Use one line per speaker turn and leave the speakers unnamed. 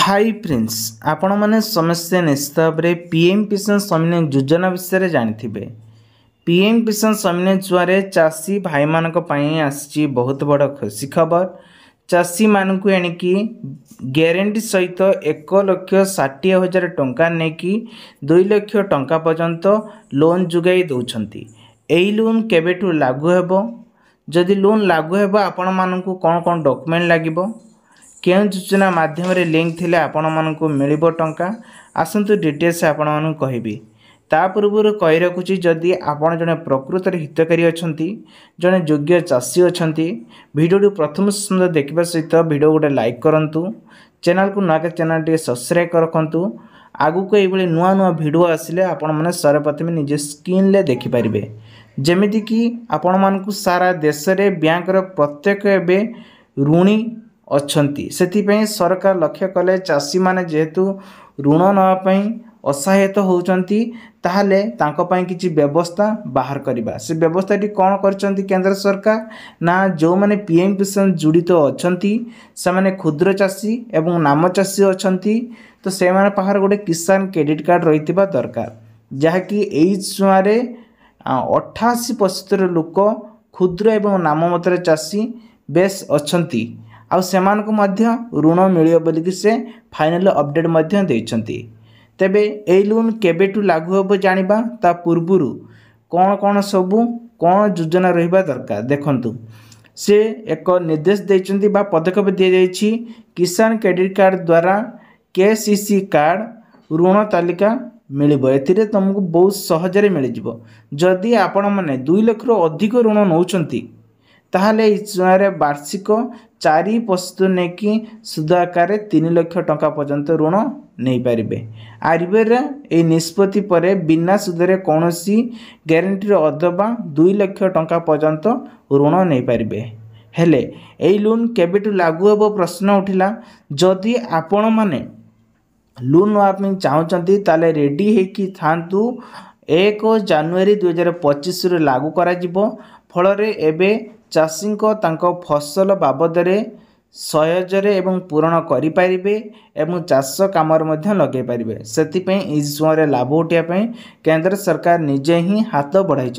Hi friends आपण मैंने समस्या निश्चित भाव में पीएम किसान सम्मान योजना विषय में जानी। पीएम किसान सम्मान जुआरे चाषी भाई मानक पई आसी बहुत बड़ खुशी खबर। चाषी मानक एणिकी ग्यारंटी सहित 1,60,000 टंका नेकी 2 लाख टंका पर्यंत लोन जुगाई दौरान यही लोन केबेठू लागू हेबो। जदि लोन लागू हेबो आपण मानकू कौन कौन डॉक्यूमेंट लागिबो, केउं योजना माध्यम लिंक थिले आपण मानकू मिलिबो टंका, आसंतु डिटेल्स आपण मानकू कहबी। ता पूर्व कहि रखुची, जदि आपण जने प्रकृत हितकारी अछंती, जने योग्य चाषी अछंती, वीडियो प्रथम सुंदर देखिबा सहित वीडियो गोटे लाइक करंतु, चैनल को नया चैनल टे सब्सक्राइब करकंतु। आगु को एबले नुआ नुआ वीडियो आसिले आपण माने सर्वप्रथम निजे स्क्रीन ले देखि परिबे। जेमिति कि आपण मानकू सारा देश रे बैंक रो प्रत्येक एबे ऋणी अछंती, सेथिपई सरकार लक्ष्य कले चाषी माने जेहेतु ऋण नवा पई असहायत होउचंती, ताहले तांको पई किछि व्यवस्था बाहर करिबा। से व्यवस्थाटी कोन करचंती केंद्र सरकार ना, जो माने पीएम किसान जुड़ित अछंती से माने क्षुद्र चाषी एवं नाम चाषी अछंती, तो से माने पाखर गोटे किसान क्रेडिट कार्ड रहितिबा दरकार, जहाँकि एई सुआरे 88% लोक क्षुद्र एवं नाम मात्र चाषी बेस अछंती। आउ सेमानकु मध्य ऋण मिलियो बोली कि से फाइनल अपडेट मध्य देइछंती। तेबे एई लोन केबेटू लागू होबो जानिबा ता पूर्वरु कोन कोन सबु कोन योजना रहिबा दरकार देखंतु। से एक निर्देश देइछंती बा पदक्षेप दिया जाइछि, किसान क्रेडिट कार्ड द्वारा केसीसी कार्ड ऋण तालिका मिलिबो। एथिरे तुमको बहुत सहजरे मिल जिवो। जदि आपण माने 2 लाख रो अधिक ऋण नउछंती, ताहले इस वार्षिक 4% नेकी सुध आकार 3 लाख टंका पर्यंत ऋण नहीं पारिबे। आरबीआई ए निष्पत्ति परे बिना सुधरे कौनसी ग्यारंटी अथवा 2 लाख टंका पर्यंत ऋण नहीं पारिबे। हेले एई लोन केबेटू लागू हेबो प्रश्न उठिला। जदि आपण माने लोन नवा चाहूँगी ताले रेडी होकी थांतु। 1 जनवरी 2025 रे लागू करा जिवो। फलरे एबे चाषी को तांको फसल बाबदरे सहजरे एवं पूरण करि परिबे एवं चाष कामर मध्य लगे परिबे। सेति पई इस लाभ उठाइबा पई केंद्र सरकार निजे ही हाथ बढ़ाई।